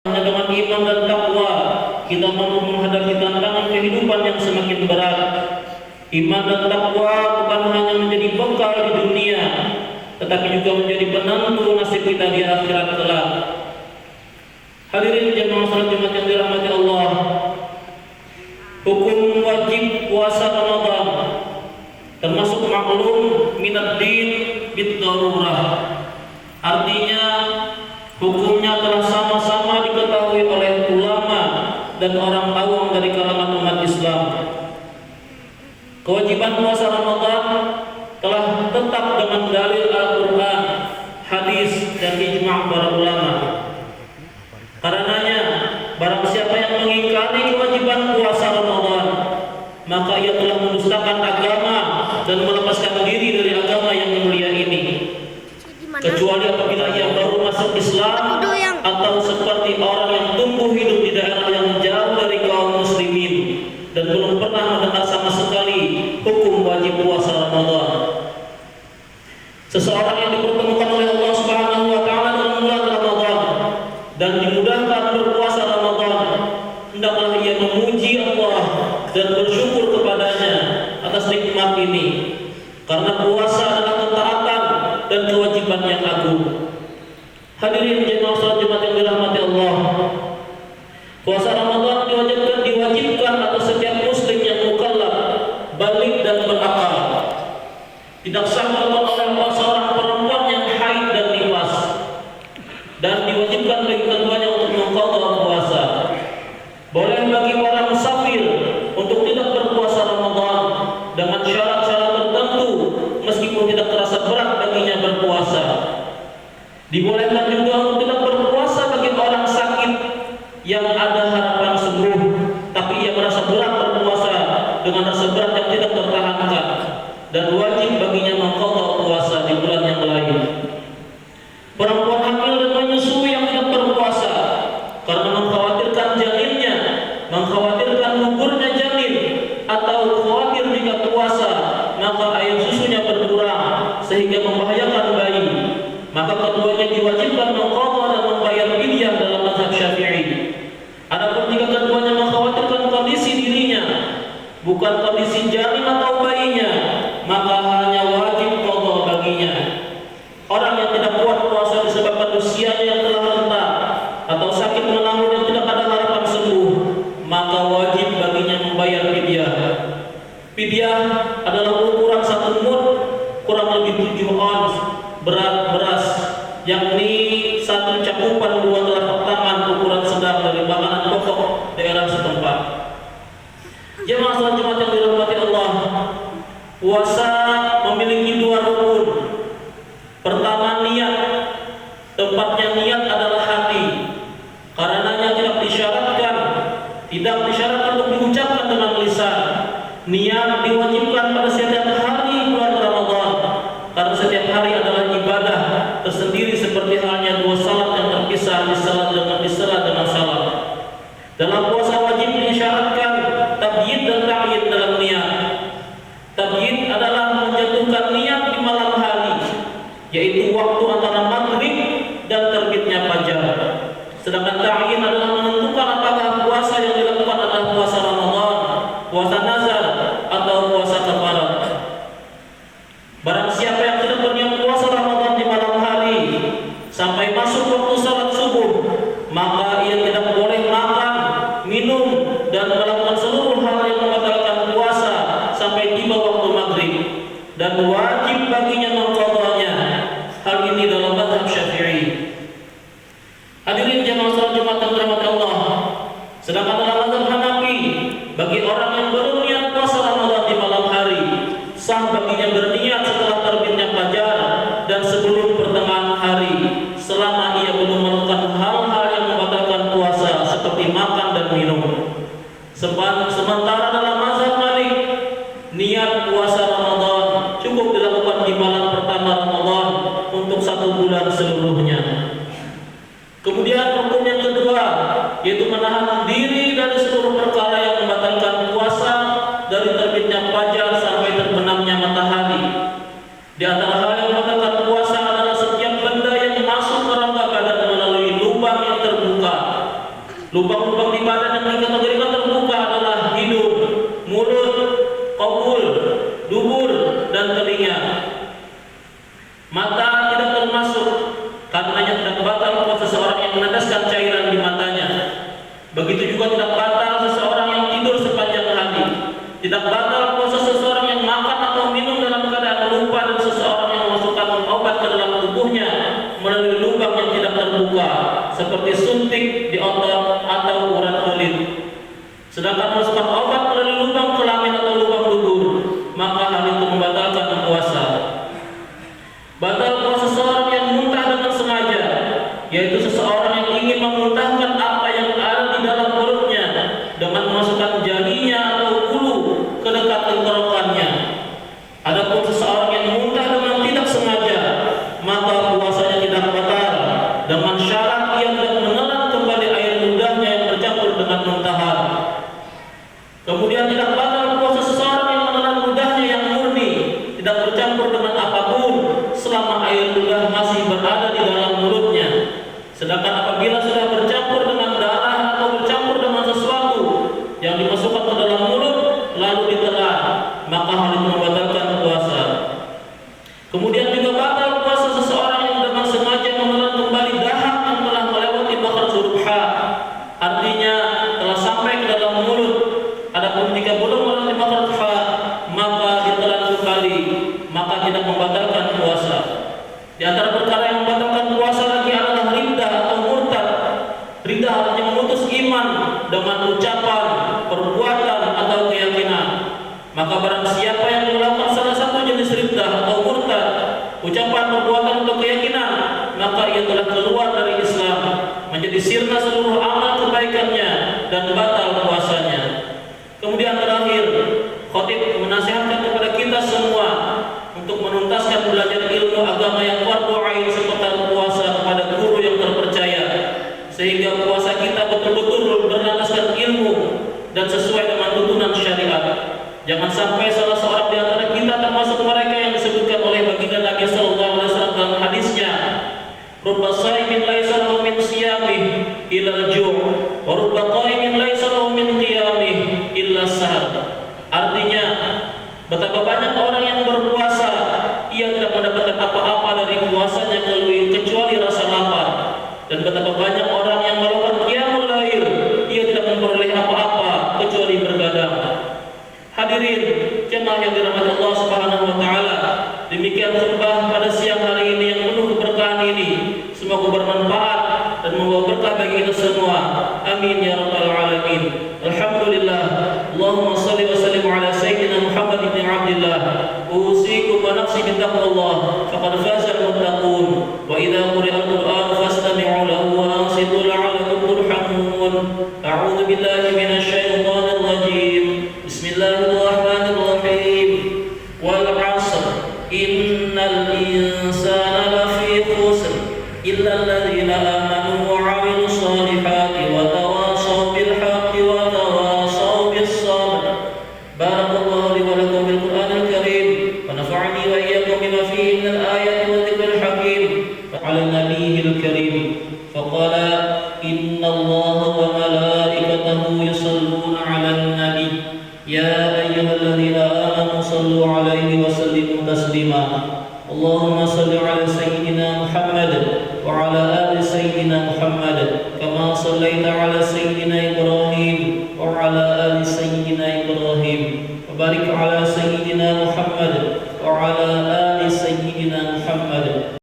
Hanya dengan iman dan takwa kita mampu menghadapi tantangan kehidupan yang semakin berat. Iman dan takwa bukan hanya menjadi bekal di dunia, tetapi juga menjadi penentu nasib kita di akhirat kelak. Hadirin jemaah salat Jumat yang dirahmati Allah, hukum wajib puasa Ramadan termasuk maklum minad din bid darurah. Artinya hukumnya telah sama-sama diketahui oleh ulama dan orang awam dari kalangan umat Islam. Kewajiban puasa Ramadan telah tetap dengan dalil Al-Quran, hadis, dan ijma' para ulama. Karenanya, barang siapa yang mengingkari kewajiban puasa Ramadan, maka ia telah mendustakan agama dan melepaskan diri dari agama yang mulia ini. Kecuali apabila ia baru masuk Islam atau seperti orang yang tumbuh hidup di daerah yang jauh dari kaum muslimin dan belum pernah mendengar sama sekali hukum wajib puasa Ramadan. Seseorang yang dipertemukan oleh Allah Subhanahu wa taala dalam bulan Ramadan dan dimudahkan berpuasa Ramadan, hendaklah ia memuji Allah dan bersyukur kepadanya atas nikmat ini, karena puasa adalah ketaatan dan kewajiban yang agung. Hadirin jemaah salat Jumat yang dirahmati Allah, puasa Ramadan diwajibkan atas setiap muslim yang mukallaf, baligh dan berakal. Tidak sah dilakukan oleh seorang perempuan yang haid dan nifas, dan diwajibkan bagi keduanya untuk mengqadha puasa. Boleh bagi para musafir untuk tidak berpuasa Ramadan dengan syarat-syarat tertentu meskipun tidak terasa berat baginya berpuasa. Dibolehkan juga untuk tidak berpuasa bagi orang sakit yang ada harapan sembuh, tapi ia merasa berat berpuasa dengan rasa berat yang tidak tertahankan, dan wajib baginya mengqadha puasa di bulan yang lain. Perempuan hamil dan menyusui yang tidak berpuasa karena mengkhawatirkan janinnya, mengkhawatirkan gugurnya janin, atau khawatir jika puasa maka air susunya berkurang sehingga membahayakan bayi, maka keduanya diwajibkan mengqadha dan membayar fidyah dalam mazhab Syafi'i. Adapun jika keduanya mengkhawatirkan kondisi dirinya, bukan kondisi janin atau bayinya, maka hanya wajib qadha baginya. Orang yang tidak kuat puasa disebabkan usianya yang telah renta atau sakit menahun yang tidak ada harapan sembuh, maka wajib baginya membayar fidyah. Fidyah adalah ukuran 1 mud kurang lebih 7 ons berat beras, yakni 1 cakupan 2 telapak tangan ukuran sedang dari makanan pokok daerah setempat. Jemaah salat Jumat yang dirahmati Allah, puasa memiliki 2 rukun. Pertama, niat. Tempatnya niat adalah hati. Karenanya tidak disyaratkan untuk diucapkan dengan lisan. Niat diwajibkan pada setiap hari bulan Ramadan, karena setiap hari adalah ibadah tersendiri, seperti halnya 2 salat yang terpisah di salat dengan salat. Dalam puasa wajib disyaratkan tabyid dan ta'yid dalam niat. Tabyid adalah menjatuhkan niat di malam hari, yaitu waktu antara maghrib dan terbitnya fajar. Sedangkan ta'yin adalah menentukan apakah puasa yang dilakukan adalah puasa Ramadan, puasa nazar, atau puasa kafarat. Barang siapa yang tidak berniat puasa Ramadan di malam hari sampai masuk waktu salat subuh, maka ia tidak boleh makan, minum, dan melakukan seluruh hal yang membatalkan puasa sampai tiba waktu maghrib, dan wajib baginya mengqadhanya. Hal ini dalam mazhab Syafi'i. Hadirin jemaah salat Jumat yang dirahmati Allah, sedangkan dalam mazhab Hanafi, bagi orang yang belum niat puasa Ramadan di malam hari, sah baginya berniat setelah terbitnya fajar dan sebelum pertengahan hari, selama ia belum melakukan hal-hal yang membatalkan puasa seperti makan dan minum. Sementara dalam mazhab Malik, niat puasa Ramadan cukup dilakukan di malam pertama Ramadan untuk 1 bulan seluruhnya. Kemudian rukun yang kedua, yaitu menahan diri dari seluruh perkara yang membatalkan puasa dari terbitnya fajar sampai terbenamnya matahari. Di antara hal yang membatalkan puasa adalah setiap benda yang masuk ke rongga badan melalui lubang yang terbuka Lubang-lubang di badan yang dikategorikan terbuka adalah hidung, mulut, qaul, dubur, dan telinga. Mata tidak termasuk, karenanya tidak batal buat seseorang yang meneteskan cairan di matanya. Begitu juga tidak batal seseorang yang tidur sepanjang hari. Tidak batal puasa seseorang yang makan atau minum dalam keadaan lupa, dan seseorang yang memasukkan obat ke dalam tubuhnya melalui lubang yang tidak terbuka, seperti suntik di otot atau urat kulit. Sedangkan memasukkan obat melalui lubang kelamin atau lubang dubur, maka hal itu membatalkan puasa. Batal puasa seseorang yang muntah dengan sengaja, yaitu seseorang yang ingin memuntahkan apa yang ada di dalam perutnya dengan memasukkan jarinya atau bulu ke dekat tenggorokannya. Adapun seseorang yang muntah dengan tidak sengaja, maka puasanya tidak batal, dengan syarat ia tidak menelan kembali air ludahnya yang bercampur dengan muntahan. Kemudian tidak batal puasa seseorang yang menelan ludahnya yang murni, tidak bercampur dengan apapun, selama air ludah masih berada di dalam mulutnya. Sedangkan apabila sudah bercampur dengan darah atau bercampur dengan sesuatu yang dimasukkan ke dalam mulut lalu ditelan, maka hal itu membatalkan puasa. Kemudian juga batal puasa seseorang yang dengan sengaja menelan kembali dahak yang telah melewati makhraj huruf ha, artinya telah sampai ke dalam mulut. Adapun jika belum melewati makhraj ha, maka ditelan kembali, maka tidak membatalkan puasa. Di antara perkara yang membatalkan puasa lagi adalah riddah atau murtad. Riddah artinya memutus iman dengan ucapan, perbuatan, atau keyakinan. Maka barang siapa yang melakukan salah satu jenis riddah atau murtad, ucapan, perbuatan, atau keyakinan, maka ia telah keluar dari Islam, menjadi sirna seluruh amal kebaikannya dan batal puasanya. Kemudian terakhir, khatib menasihatkan kepada kita semua untuk menuntaskan belajar ilmu agama yang fardu ain seputar puasa kepada guru yang terpercaya, sehingga puasa kita betul-betul berdasarkan ilmu dan sesuai dengan tuntunan syariat. Jangan sampai salah seorang di antara kita termasuk mereka yang disebutkan oleh baginda Nabi sallallahu alaihi wasallam dalam hadisnya, "Rubba shaimin laisa lahu min siyamih illa al-ju', wa rubba qa'imin laisa lahu min qiyamih illa as-sahar." Artinya, betapa banyak orang yang berpuasa, ia tidak mendapatkan apa-apa dari puasanya kecuali rasa lapar. Dan betapa banyak orang yang melakukan qiyamul lail, ia tidak memperoleh apa-apa kecuali bergadang. Hadirin jemaah yang dirahmati Allah Subhanahu wa taala, demikian khutbah pada siang hari ini yang penuh keberkahan ini. Semoga bermanfaat dan membawa berkah bagi kita semua. Amin ya rabbal alamin. Alhamdulillah. Allahumma shalli wa sallim ala sayyidina Muhammad ibn Abdullah. Usikum wa nafsi bi taqwallah faqad faza al-muttaqun. Wa idza quri'a al-Qur'an fastami'u lahu wa ansitu la'allakum turhamun. A'udzu billahi minasy syaithanir rajim. Bismillahirrahmanirrahim. Wal 'ashr innal insana lafi khusr illa alladhina amanu wa 'amilus solihati wa tawasaw bil haqqi wa tawasaw bis sabr. Barakallahu li wa lakum bil Qur'anil karim wa nafa'ani wa iyyakum bima fihi min al-ayati wa dhikril hakim. Ala nabiyil karim faqala inna Allaha wa malaikatahu yusalluna 'alan nabi ya ayyuhalladzina amanu sallu 'alaihi wa sallimu taslima. Allahumma salli 'ala sayyidina Muhammad wa 'ala ali sayyidina Muhammad kama sallaita 'ala sayyidina Ibrahim wa 'ala ali sayyidina Ibrahim wa barik 'ala sayyidina Muhammad wa 'ala